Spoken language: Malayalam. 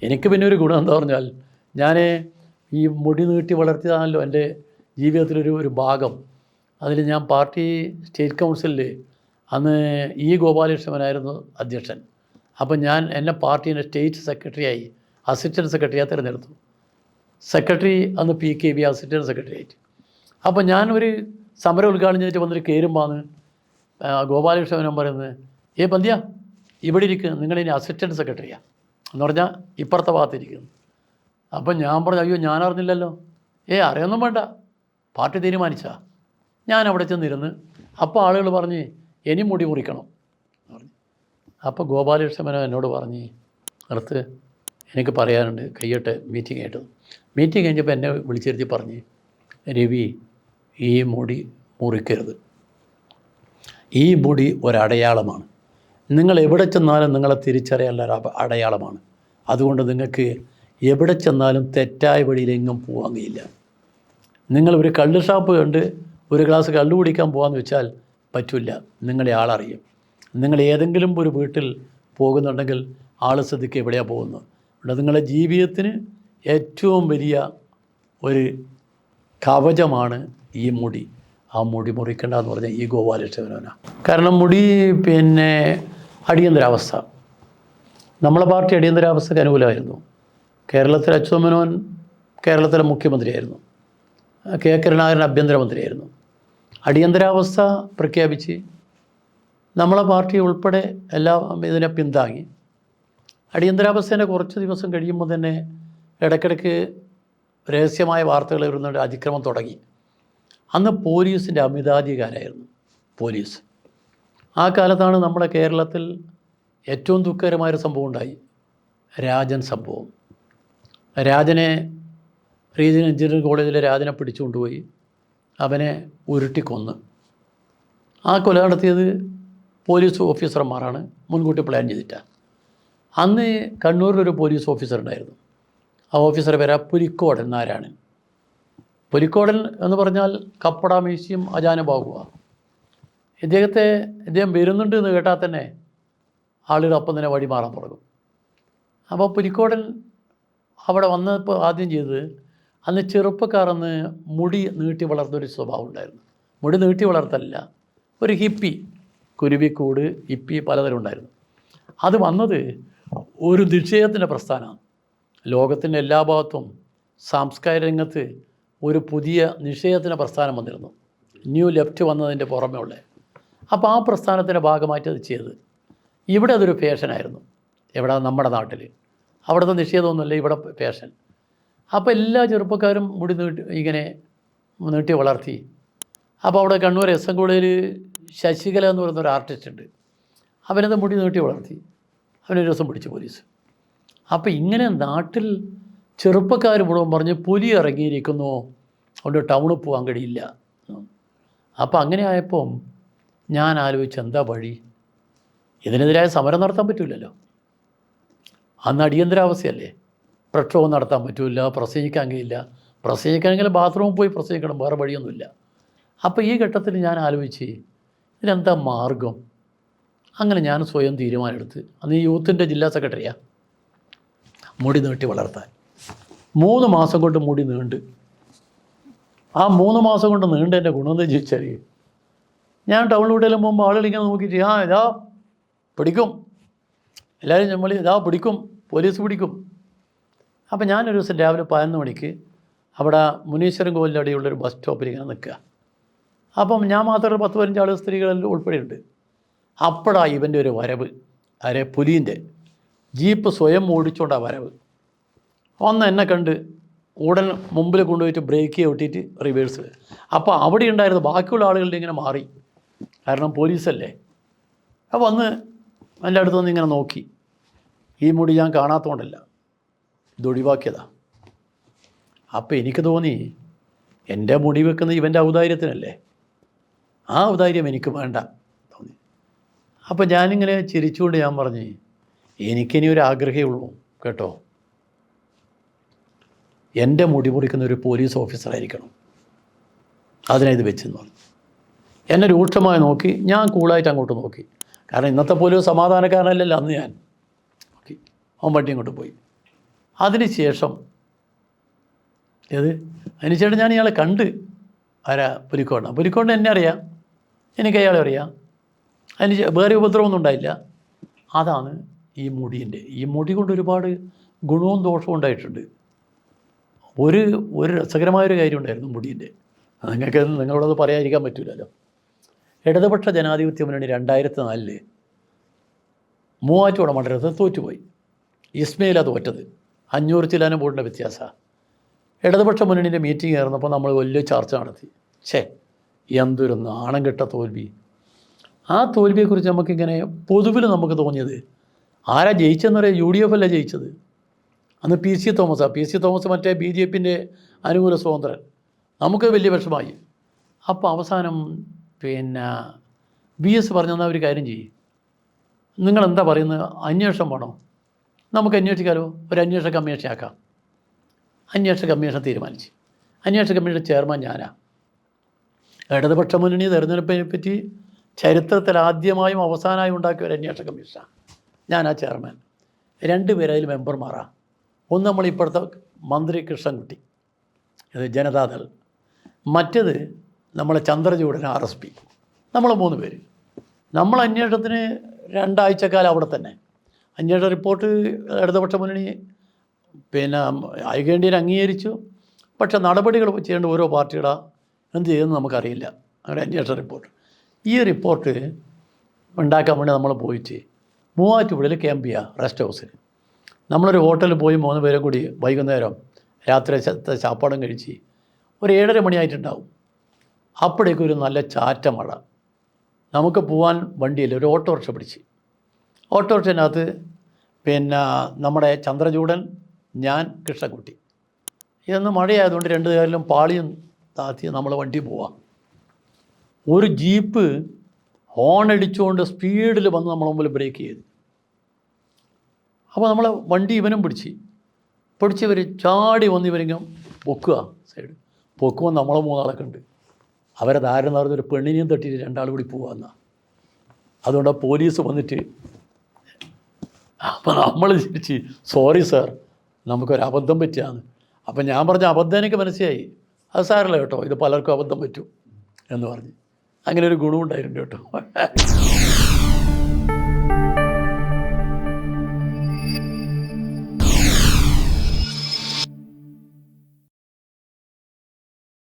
എനിക്ക് പിന്നെ ഒരു ഗുണം എന്താ പറഞ്ഞാൽ ഞാൻ ഈ മുടി നീട്ടി വളർത്തിയതാണല്ലോ എൻ്റെ ജീവിതത്തിലൊരു ഭാഗം. അതിൽ ഞാൻ പാർട്ടി സ്റ്റേറ്റ് കൗൺസിലിൽ അന്ന് ഗോപാലകൃഷ്ണനായിരുന്നു അധ്യക്ഷൻ. അപ്പം എന്നെ പാർട്ടീൻ്റെ സ്റ്റേറ്റ് സെക്രട്ടറിയായി അസിസ്റ്റൻറ്റ് സെക്രട്ടറിയായി തിരഞ്ഞെടുത്തു. സെക്രട്ടറി അന്ന് PKB അസിസ്റ്റൻറ്റ് സെക്രട്ടറി ആയിട്ട്. അപ്പോൾ ഞാനൊരു സമരം ഉദ്ഘാടനം ചെയ്തിട്ട് വന്നിട്ട് കയറുമ്പോഴാണ് ഗോപാലകൃഷ്ണൻ പറയുന്നത്, പന്ത്യ ഇവിടെ ഇരിക്കുക, നിങ്ങളിനി അസിസ്റ്റൻറ്റ് സെക്രട്ടറിയാണ് എന്ന് പറഞ്ഞാൽ ഇപ്പുറത്തെ ഭാഗത്തിരിക്കുന്നു. അപ്പം ഞാൻ പറഞ്ഞു, അയ്യോ ഞാൻ അറിഞ്ഞില്ലല്ലോ. അറിയൊന്നും വേണ്ട, പാർട്ടി തീരുമാനിച്ചാ. ഞാൻ അവിടെ ചെന്നിരുന്ന് അപ്പോൾ ആളുകൾ പറഞ്ഞ് ഇനി മുടി മുറിക്കണം എന്ന് പറഞ്ഞു. അപ്പോൾ ഗോപാലകൃഷ്ണൻ എന്നോട് പറഞ്ഞ്, അടുത്ത് എനിക്ക് പറയാനുണ്ട്, കഴിയട്ടെ മീറ്റിംഗ് ആയിട്ട്. മീറ്റിംഗ് കഴിഞ്ഞപ്പോൾ എന്നെ വിളിച്ചിരുത്തി പറഞ്ഞ്, രവി ഈ മുടി മുറിക്കരുത്, ഈ മുടി ഒരടയാളമാണ്, നിങ്ങൾ എവിടെ ചെന്നാലും നിങ്ങളെ തിരിച്ചറിയാനുള്ള അടയാളമാണ്. അതുകൊണ്ട് നിങ്ങൾക്ക് എവിടെ ചെന്നാലും തെറ്റായ വഴിയിലെങ്ങും പോകാൻ കഴിയില്ല. നിങ്ങൾ ഒരു കള്ള് ഷാപ്പ് കണ്ട് ഒരു ഗ്ലാസ് കള്ള് കുടിക്കാൻ പോകാമെന്ന് വെച്ചാൽ പറ്റില്ല, നിങ്ങളെ ആളറിയും. നിങ്ങൾ ഏതെങ്കിലും ഒരു വീട്ടിൽ പോകുന്നുണ്ടെങ്കിൽ ആൾ ശ്രദ്ധിക്കുക എവിടെയാണ് പോകുന്നത്. ഇവിടെ നിങ്ങളുടെ ജീവിതത്തിന് ഏറ്റവും വലിയ ഒരു കവചമാണ് ഈ മുടി. ആ മുടി മുറിക്കേണ്ട എന്ന് പറഞ്ഞാൽ ഗോപാലകൃഷ്ണനാണ്. കാരണം മുടി അടിയന്തരാവസ്ഥ, നമ്മളെ പാർട്ടി അടിയന്തരാവസ്ഥയ്ക്ക് അനുകൂലമായിരുന്നു. കേരളത്തിൽ അച്യുതമേനോൻ കേരളത്തിലെ മുഖ്യമന്ത്രിയായിരുന്നു, കരുണാകരൻ ആഭ്യന്തരമന്ത്രിയായിരുന്നു. അടിയന്തരാവസ്ഥ പ്രഖ്യാപിച്ച് നമ്മളെ പാർട്ടി ഉൾപ്പെടെ എല്ലാം ഇതിനെ പിന്താങ്ങി. അടിയന്തരാവസ്ഥേൻ്റെ കുറച്ച് ദിവസം കഴിയുമ്പോൾ തന്നെ ഇടയ്ക്കിടയ്ക്ക് രഹസ്യമായ വാർത്തകൾ വരുന്നുണ്ട്, അതിക്രമം തുടങ്ങി. അന്ന് പോലീസിൻ്റെ അമിതാധികാരമായിരുന്നു പോലീസ്. ആ കാലത്താണ് നമ്മുടെ കേരളത്തിൽ ഏറ്റവും ദുഃഖകരമായൊരു സംഭവം ഉണ്ടായി, രാജൻ സംഭവം. രാജനെ റീജിയണൽ എഞ്ചിനീയറിംഗ് കോളേജിലെ രാജനെ പിടിച്ചുകൊണ്ടുപോയി അവനെ ഉരുട്ടിക്കൊന്ന്. ആ കൊല നടത്തിയത് പോലീസ് ഓഫീസർമാരാണ്, മുൻകൂട്ടി പ്ലാൻ ചെയ്തിട്ടാണ്. അന്ന് കണ്ണൂരിലൊരു പോലീസ് ഓഫീസർ ഉണ്ടായിരുന്നു. ആ ഓഫീസറെ പേരാ പുലിക്കോടൻ നാരായണൻ. പുലിക്കോടൻ എന്ന് പറഞ്ഞാൽ കപ്പട മ്യൂസിയം അജാനുബാഹുവ. ഇദ്ദേഹം വരുന്നുണ്ട് എന്ന് കേട്ടാൽ തന്നെ ആളുകൾ അപ്പം തന്നെ വഴി മാറാൻ തുടങ്ങും. അപ്പോൾ പുലിക്കോടൻ അവിടെ വന്നപ്പോൾ ആദ്യം ചെയ്തത്, അന്ന് ചെറുപ്പക്കാരെന്ന് മുടി നീട്ടി വളർന്നൊരു സ്വഭാവം ഉണ്ടായിരുന്നു. മുടി നീട്ടി വളർത്തല്ല, ഒരു ഹിപ്പി, കുരുവിക്കൂട്, ഹിപ്പി പലതരം ഉണ്ടായിരുന്നു. അത് വന്നത് ഒരു നിഷേധത്തിൻ്റെ പ്രസ്ഥാനമാണ്. ലോകത്തിൻ്റെ എല്ലാ ഭാഗത്തും സാംസ്കാരിക രംഗത്ത് ഒരു പുതിയ നിഷേധത്തിൻ്റെ പ്രസ്ഥാനം വന്നിരുന്നു, ന്യൂ ലെഫ്റ്റ് വന്നതിൻ്റെ പുറമേ ഉള്ളത്. അപ്പോൾ ആ പ്രസ്ഥാനത്തിൻ്റെ ഭാഗമായിട്ട് അത് ചെയ്ത് ഇവിടെ അതൊരു ഫാഷനായിരുന്നു. എവിടെ? നമ്മുടെ നാട്ടിൽ. അവിടുത്തെ നിഷേധമൊന്നുമില്ല, ഇവിടെ ഫാഷൻ. അപ്പോൾ എല്ലാ ചെറുപ്പക്കാരും മുടി നീട്ടി വളർത്തി. അപ്പോൾ അവിടെ കണ്ണൂർ SM കോളേജിൽ ശശികല എന്ന് പറയുന്നൊരു ആർട്ടിസ്റ്റ് ഉണ്ട്, അവനത് മുടി നീട്ടി വളർത്തി. അവനൊരു ദിവസം പിടിച്ചു പോലീസ്. അപ്പോൾ ഇങ്ങനെ നാട്ടിൽ ചെറുപ്പക്കാർ മുഴുവൻ പറഞ്ഞ് പുലി ഇറങ്ങിയിരിക്കുന്നു, അതുകൊണ്ട് ടൗണിൽ പോകാൻ കഴിയില്ല. അപ്പോൾ അങ്ങനെ ആയപ്പോൾ ഞാൻ ആലോചിച്ച്, എന്താ വഴി? ഇതിനെതിരായ സമരം നടത്താൻ പറ്റില്ലല്ലോ, അന്ന് അടിയന്തരാവസ്ഥയല്ലേ. പ്രക്ഷോഭം നടത്താൻ പറ്റില്ല, പ്രസംഗിക്കാൻ കഴിയില്ല. പ്രസംഗിക്കണമെങ്കിൽ ബാത്റൂമിൽ പോയി പ്രസംഗിക്കണം, വേറെ വഴിയൊന്നുമില്ല. അപ്പോൾ ഈ ഘട്ടത്തിൽ ഞാൻ ആലോചിച്ച് ഇതിനെന്താ മാർഗം? അങ്ങനെ ഞാൻ സ്വയം തീരുമാനമെടുത്ത്, അന്ന് യൂത്തിൻ്റെ ജില്ലാ സെക്രട്ടറിയാണ്, മുടി നീട്ടി വളർത്താൻ. 3 മാസം കൊണ്ട് മുടി നീണ്ട്. ആ 3 മാസം കൊണ്ട് നീണ്ടതിൻ്റെ ഗുണമെന്ന് ചോദിച്ചാൽ, ഞാൻ ടൗണിലൂടെയെല്ലാം പോകുമ്പോൾ ആളുകൾ ഇങ്ങനെ നോക്കിയിട്ട്, ഇതാ പിടിക്കും, എല്ലാവരും നമ്മൾ ഇതാ പിടിക്കും, പോലീസ് പിടിക്കും. അപ്പോൾ ഞാനൊരു ദിവസം രാവിലെ 11 മണിക്ക് അവിടെ മുനീശ്വരൻ കോവിലിൻ്റെ അടിയുള്ളൊരു ബസ് സ്റ്റോപ്പിൽ ഇങ്ങനെ നിൽക്കുക. അപ്പം ഞാൻ മാത്രമല്ല 10-15 ആൾ സ്ത്രീകളെല്ലാം ഉൾപ്പെടെയുണ്ട്. അപ്പോഴാണ് ഇവൻ്റെ ഒരു വരവ്, പുലീൻ്റെ ജീപ്പ് സ്വയം ഓടിച്ചുകൊണ്ടാണ് വരവ്. ഒന്ന് എന്നെ കണ്ട് ഉടൻ മുമ്പിൽ കൊണ്ടുപോയിട്ട് ബ്രേക്ക് ഒട്ടിയിട്ട് റിവേഴ്സ്. അപ്പോൾ അവിടെ ഉണ്ടായിരുന്ന ബാക്കിയുള്ള ആളുകളുടെ ഇങ്ങനെ മാറി, കാരണം പോലീസല്ലേ. അപ്പോൾ വന്ന് എൻ്റെ അടുത്ത് വന്ന് ഇങ്ങനെ നോക്കി. ഈ മുടി ഞാൻ കാണാത്തതുകൊണ്ടല്ല, ഇതൊഴിവാക്കിയതാണ്. അപ്പോൾ എനിക്ക് തോന്നി, എൻ്റെ മുടി വെക്കുന്നത് ഇവൻ്റെ ഔദാര്യത്തിനല്ലേ, ആ ഔദാര്യം എനിക്ക് വേണ്ട തോന്നി. അപ്പോൾ ഞാനിങ്ങനെ ചിരിച്ചുകൊണ്ട് ഞാൻ പറഞ്ഞു, എനിക്കിനി ഒരു ആഗ്രഹമേ ഉള്ളൂ കേട്ടോ, എൻ്റെ മുടി മുറിക്കുന്ന ഒരു പോലീസ് ഓഫീസറായിരിക്കണം, അതിനായത് വെച്ചെന്ന് പറഞ്ഞു. എന്നെ രൂക്ഷമായി നോക്കി. ഞാൻ കൂളായിട്ട് അങ്ങോട്ട് നോക്കി, കാരണം ഇന്നത്തെ പോലും സമാധാനക്കാരനല്ലല്ലോ അന്ന് ഞാൻ. നോക്കി, അവൻ വണ്ടി അങ്ങോട്ട് പോയി. അതിനുശേഷം അതിനുശേഷം ഞാൻ ഇയാളെ കണ്ട് പുലിക്കോടിനെ എന്നെ അറിയാം, എനിക്ക് അയാളെ അറിയാം, അതിന് വേറെ ഉപദ്രവമൊന്നും ഉണ്ടായില്ല. അതാണ് ഈ മുടി കൊണ്ട് ഒരുപാട് ഗുണവും ദോഷവും ഉണ്ടായിട്ടുണ്ട്. ഒരു രസകരമായൊരു കാര്യം ഉണ്ടായിരുന്നു മുടീൻ്റെ, നിങ്ങളോടത് പറയാതിരിക്കാൻ പറ്റില്ലല്ലോ. ഇടതുപക്ഷ ജനാധിപത്യ മുന്നണി 2004 മൂവാറ്റുപുഴ മണ്ഡലത്തിൽ തോറ്റുപോയി. ഇസ്മയിലാണ് തോറ്റത്, 500 ചില്ലാനം വോട്ടിൻ്റെ വ്യത്യാസമാണ്. ഇടതുപക്ഷ മുന്നണിൻ്റെ മീറ്റിംഗ് ആയിരുന്നപ്പോൾ നമ്മൾ വലിയ ചർച്ച നടത്തി. എന്തൊരു നാണം കെട്ട തോൽവി. ആ തോൽവിയെക്കുറിച്ച് നമുക്കിങ്ങനെ പൊതുവിൽ നമുക്ക് തോന്നിയത്, ആരാ ജയിച്ചതെന്ന് പറയാം, UDF അല്ല ജയിച്ചത്. അന്ന് PC തോമസ് മറ്റേ BJPൻ്റെ അനുകൂല സ്വതന്ത്രൻ. നമുക്ക് വലിയ വിഷമമായി. അപ്പോൾ അവസാനം VS പറഞ്ഞു, തന്നാൽ ഒരു കാര്യം ചെയ്യും, നിങ്ങളെന്താ പറയുന്നത്, അന്വേഷണം വേണോ, നമുക്ക് അന്വേഷിക്കാമല്ലോ, ഒരു അന്വേഷണ കമ്മീഷൻ ആക്കാം. അന്വേഷണ കമ്മീഷൻ തീരുമാനിച്ചു. അന്വേഷണ കമ്മീഷൻ ചെയർമാൻ ഞാനാണ്. ഇടതുപക്ഷ മുന്നണി തെരഞ്ഞെടുപ്പിനെ പറ്റി ചരിത്രത്തിൽ ആദ്യമായും അവസാനമായും ഉണ്ടാക്കിയ ഒരു അന്വേഷണ കമ്മീഷനാണ്. ഞാനാ ചെയർമാൻ. 2 പേര് അതിൽ മെമ്പർമാരാണ്. ഒന്ന് നമ്മളിപ്പോഴത്തെ മന്ത്രി കൃഷ്ണൻകുട്ടി, ഇത് ജനതാദൾ. മറ്റേത് നമ്മളെ ചന്ദ്രചൂഡൻ RSP. നമ്മൾ 3 പേര്. നമ്മൾ അന്വേഷണത്തിന് 2 ആഴ്ചക്കാലം അവിടെ തന്നെ. അന്വേഷണ റിപ്പോർട്ട് ഇടതുപക്ഷ മുന്നണി ഐകേണ്ടിയൻ അംഗീകരിച്ചു. പക്ഷേ നടപടികൾ ചെയ്യേണ്ട ഓരോ പാർട്ടിയുടെ എന്ത് ചെയ്യുമെന്ന് നമുക്കറിയില്ല. അങ്ങനെ അന്വേഷണ റിപ്പോർട്ട്, ഈ റിപ്പോർട്ട് ഉണ്ടാക്കാൻ വേണ്ടി നമ്മൾ പോയിട്ട് മൂവാറ്റുപുഴയിൽ ക്യാമ്പ് ചെയ്യുക, റെസ്റ്റ് ഹൗസിൽ. നമ്മളൊരു ഹോട്ടലിൽ പോയി 3 പേരും കൂടി വൈകുന്നേരം രാത്രി ചാപ്പാടും കഴിച്ച് ഒരു 7:30 മണിയായിട്ടുണ്ടാവും. അപ്പോഴേക്കും ഒരു നല്ല ചാറ്റ മഴ. നമുക്ക് പോകാൻ വണ്ടിയില്ല, ഒരു ഓട്ടോറിക്ഷ പിടിച്ച്. ഓട്ടോറിക്ഷനകത്ത് നമ്മുടെ ചന്ദ്രചൂഡൻ, ഞാൻ, കൃഷ്ണൻകുട്ടി. ഇതൊന്ന് മഴയായതുകൊണ്ട് 2 കാലിലും പാളിയും താത്തി നമ്മൾ വണ്ടി പോവാം. ഒരു ജീപ്പ് ഹോൺ അടിച്ചുകൊണ്ട് സ്പീഡിൽ വന്ന് നമ്മളെ മുമ്പിൽ ബ്രേക്ക് ചെയ്തു. അപ്പോൾ നമ്മളെ വണ്ടി ഇവനും പിടിച്ചിവർ ചാടി വന്ന് ഇവരിങ്ങനെ പൊക്കുക, സൈഡ് പൊക്കുമ്പോൾ നമ്മളെ 3 ആളൊക്കെ ഉണ്ട്. അവരെ ധാരണ പറഞ്ഞൊരു പെണ്ണിനെയും തട്ടിയിട്ട് 2 ആൾ കൂടി പോകാമെന്നാണ്. അതുകൊണ്ട് പോലീസ് വന്നിട്ട്, അപ്പോൾ നമ്മൾ തിരിച്ച് സോറി സാർ, നമുക്കൊരബദ്ധം പറ്റിയാണ്. അപ്പം ഞാൻ പറഞ്ഞ അബദ്ധം എനിക്ക് മനസ്സിലായി, അത് സാരല്ല കേട്ടോ, ഇത് പലർക്കും അബദ്ധം പറ്റും എന്ന് പറഞ്ഞ്. അങ്ങനെ ഒരു ഗുണമുണ്ടായിട്ടുണ്ട് കേട്ടോ.